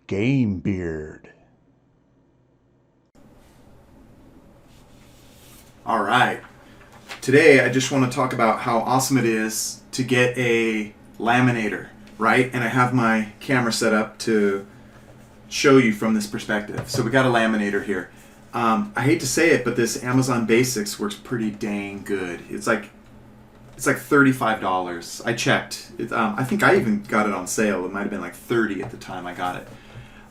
Game Beard. All right. Today I just want to talk about how awesome it is to get a laminator, right? And I have my camera set up to show you from this perspective. So we got a laminator here. I hate to say it, but this Amazon Basics works pretty dang good. It's like $35. I checked. I think I even got it on sale. It might have been like $30 at the time I got it.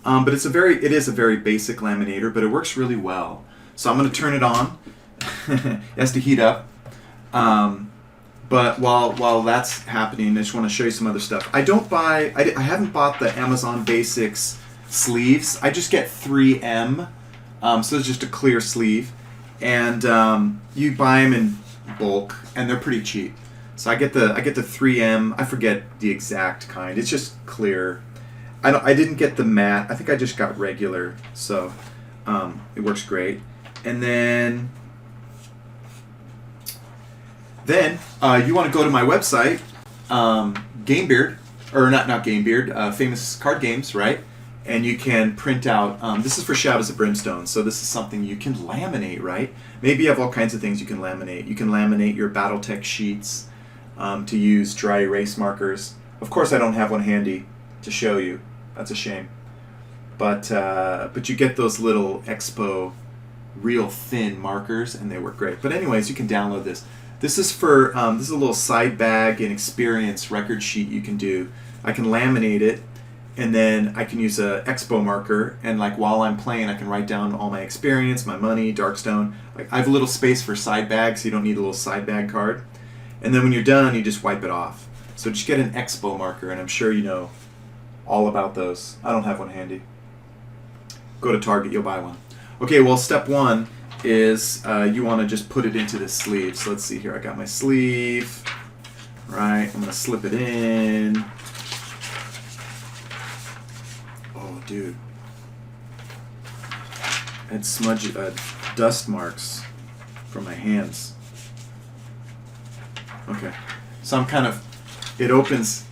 But it is a very basic laminator, but it works really well. So I'm going to turn it on. It has to heat up. But while that's happening, I just want to show you some other stuff. I haven't bought the Amazon Basics sleeves. I just get 3M. So it's just a clear sleeve. And you buy them in bulk, and they're pretty cheap. So I get the 3M. I forget the exact kind. It's just clear. I didn't get the matte. I think I just got regular. So it works great. And then you want to go to my website, Gamebeard, or not Gamebeard, Famous Card Games, right? And you can print out, this is for Shadows of Brimstone, so this is something you can laminate, right? Maybe you have all kinds of things you can laminate. You can laminate your Battletech sheets to use dry erase markers. Of course I don't have one handy to show you. That's a shame. But you get those little Expo real thin markers, and they work great. But anyways, you can download this. This is for, this is a little side bag and experience record sheet you can do. I can laminate it, and then I can use a Expo marker, and like while I'm playing, I can write down all my experience, my money, Darkstone. Like I have a little space for side bags, so you don't need a little side bag card. And then when you're done, you just wipe it off. So just get an Expo marker, and I'm sure you know all about those. I don't have one handy. Go to Target, you'll buy one. Okay, well, step one is you want to just put it into the sleeve. So let's see here. I got my sleeve. Right, I'm going to slip it in. Oh, dude. I had smudge, dust marks from my hands. Okay, so I'm kind of, it opens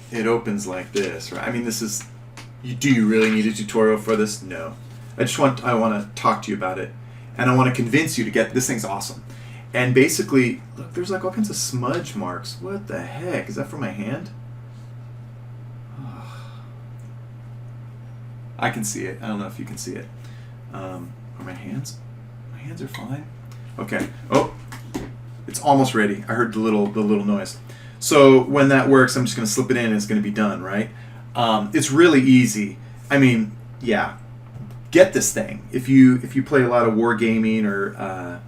like this, right? I mean, this is, do you really need a tutorial for this? No. I want to talk to you about it, and I want to convince you to get, this thing's awesome. And basically, look, there's like all kinds of smudge marks. What the heck? Is that from my hand? I can see it. I don't know if you can see it. Are my hands? My hands are fine. Okay. Oh, it's almost ready. I heard the little noise. So when that works, I'm just going to slip it in, and it's going to be done, right? It's really easy. I mean, yeah. Get this thing. If you play a lot of wargaming or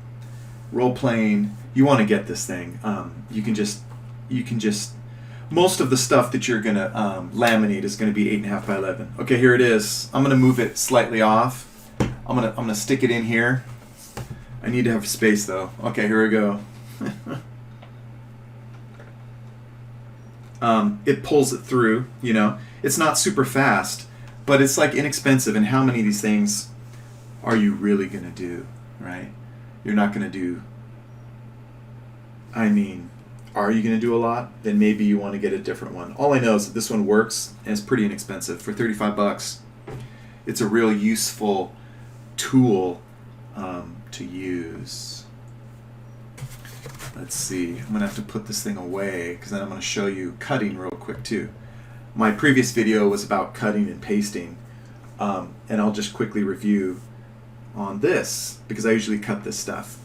role playing, you want to get this thing. You can just most of the stuff that you're gonna laminate is gonna be 8.5 by 11. Okay, here it is. I'm gonna move it slightly off. I'm gonna stick it in here. I need to have space though. Okay, here we go. It pulls it through. You know, it's not super fast. But it's like inexpensive, and how many of these things are you really going to do, right? You're not going to do, I mean, are you going to do a lot? Then maybe you want to get a different one. All I know is that this one works, and it's pretty inexpensive. For 35 bucks, it's a real useful tool to use. Let's see, I'm going to have to put this thing away, because then I'm going to show you cutting real quick too. My previous video was about cutting and pasting, and I'll just quickly review on this, because I usually cut this stuff.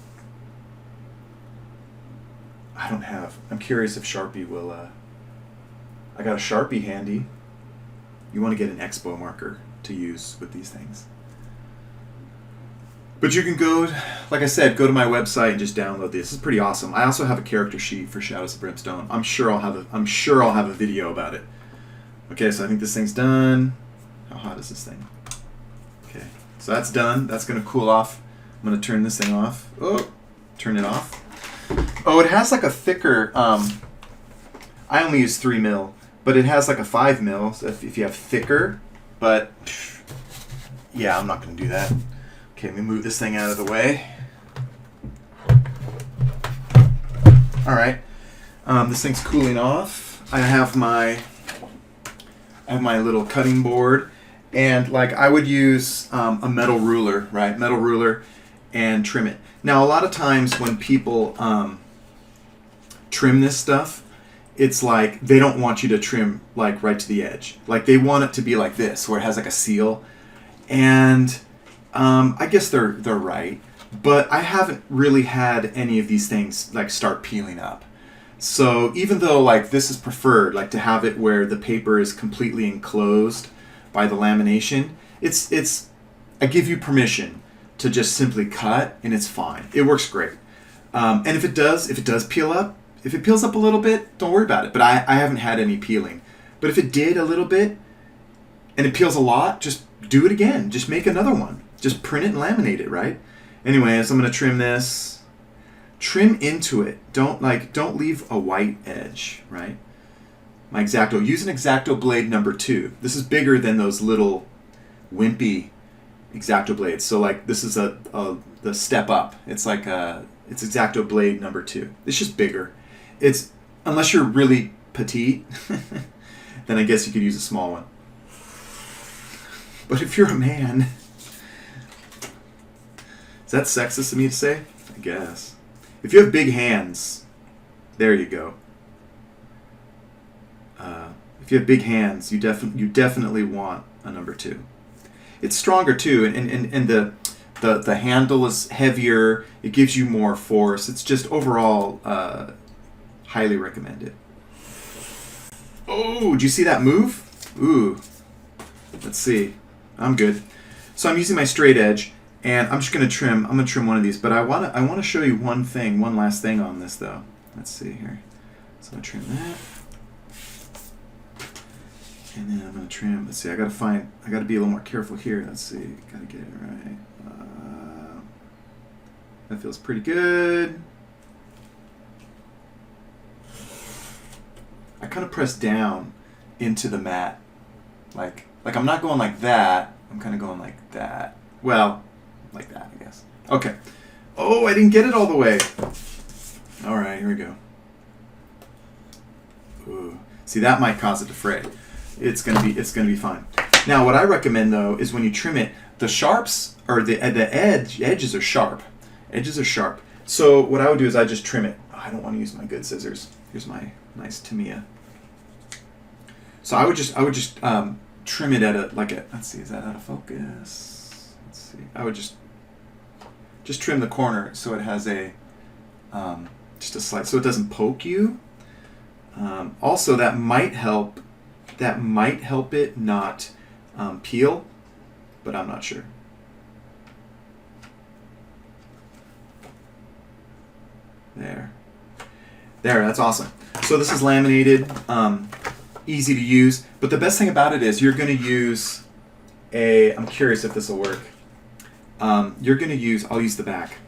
I'm curious if Sharpie will, I got a Sharpie handy. You want to get an Expo marker to use with these things. But you can go, like I said, go to my website and just download this. This is pretty awesome. I also have a character sheet for Shadows of Brimstone. I'm sure I'll have a video about it. Okay, so I think this thing's done. How hot is this thing? Okay, so that's done. That's going to cool off. I'm going to turn this thing off. Oh, turn it off. Oh, it has like a thicker, I only use 3 mil, but it has like a 5 mil so if you have thicker, but yeah, I'm not going to do that. Okay, let me move this thing out of the way. All right, this thing's cooling off. I have my little cutting board, And like I would use a metal ruler, right? Metal ruler, and trim it. Now a lot of times when people trim this stuff, it's like they don't want you to trim like right to the edge. Like they want it to be like this, where it has like a seal. And I guess they're right, but I haven't really had any of these things like start peeling up. So even though like this is preferred, like to have it where the paper is completely enclosed by the lamination, it's I give you permission to just simply cut, and it's fine. It works great. And if it does peel up, if it peels up a little bit, don't worry about it. But I haven't had any peeling. But if it did a little bit, and it peels a lot, just do it again. Just make another one. Just print it and laminate it, right? Anyways, I'm gonna trim this. Trim into it. Don't leave a white edge, right? My X-Acto. Use an X-Acto blade number 2. This is bigger than those little wimpy X-Acto blades. So like this is the step up. It's like it's X-Acto blade number 2. It's just bigger. It's, unless you're really petite, then I guess you could use a small one. But if you're a man, is that sexist of me to say? I guess. If you have big hands, there you go. If you have big hands, you definitely want a number 2. It's stronger too, and the handle is heavier. It gives you more force. It's just overall highly recommended. Oh, did you see that move? Ooh. Let's see. I'm good. So I'm using my straight edge, and I'm just gonna trim. I'm gonna trim one of these, but I wanna show you one last thing on this though. Let's see here. So I'm gonna trim that, and then I'm gonna trim. Let's see. I gotta be a little more careful here. Let's see. Gotta get it right. That feels pretty good. I kind of press down into the mat, like I'm not going like that. I'm kind of going like that. Well, like that, I guess. Okay. Oh, I didn't get it all the way. All right, here we go. Ooh. See, that might cause it to fray. It's gonna be fine. Now, what I recommend though is when you trim it, the sharps or the edges are sharp. Edges are sharp. So what I would do is I just trim it. Oh, I don't want to use my good scissors. Here's my nice Tamiya. So I would just trim it at let's see, is that out of focus? Let's see. I would just trim the corner so it has a just a slight, so it doesn't poke you. Also, that might help it not peel, but I'm not sure. There, that's awesome. So this is laminated, easy to use, but the best thing about it is you're going to use I'm curious if this will work. I'll use the back.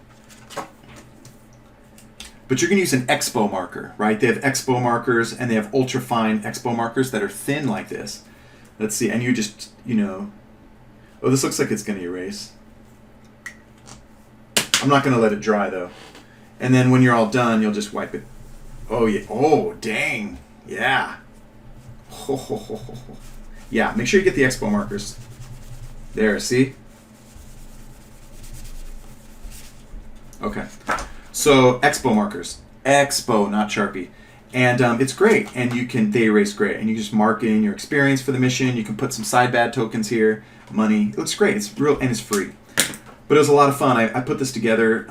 But you're going to use an Expo marker, right? They have Expo markers, and they have ultra fine Expo markers that are thin like this. Let's see, and you just, oh, this looks like it's going to erase. I'm not going to let it dry though. And then when you're all done, you'll just wipe it. Oh yeah. Oh dang. Yeah. Yeah. Make sure you get the Expo markers. There. See. Okay. So Expo markers. Expo, not Sharpie. And it's great. And they erase great. And you just mark in your experience for the mission. You can put some side bad tokens here. Money. It looks great. It's real and it's free. But it was a lot of fun. I put this together.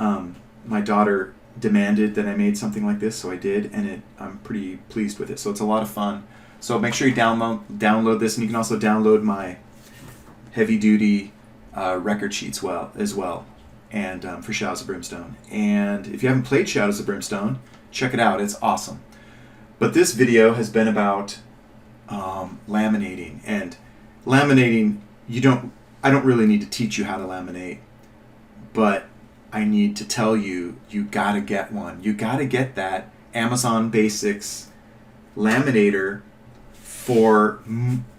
My daughter demanded that I made something like this, so I did, and I'm pretty pleased with it. So it's a lot of fun. So make sure you download this, and you can also download my heavy-duty record sheets as well, and for Shadows of Brimstone. And if you haven't played Shadows of Brimstone, check it out. It's awesome. But this video has been about laminating, and laminating. I don't really need to teach you how to laminate, but I need to tell you, you gotta get one. You gotta get that Amazon Basics laminator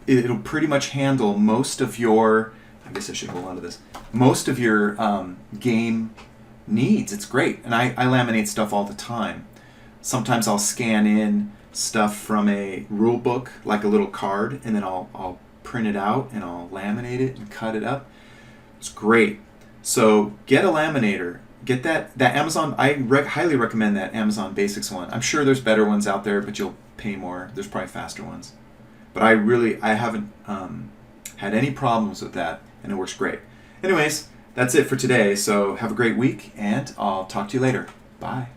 it'll pretty much handle most of your, I guess I should hold on to this, most of your game needs. It's great. And I laminate stuff all the time. Sometimes I'll scan in stuff from a rule book, like a little card, and then I'll print it out and I'll laminate it and cut it up. It's great. So get a laminator. Get that Amazon. I highly recommend that Amazon Basics one. I'm sure there's better ones out there, but you'll pay more. There's probably faster ones. But I haven't had any problems with that, and it works great. Anyways, that's it for today. So have a great week, and I'll talk to you later. Bye.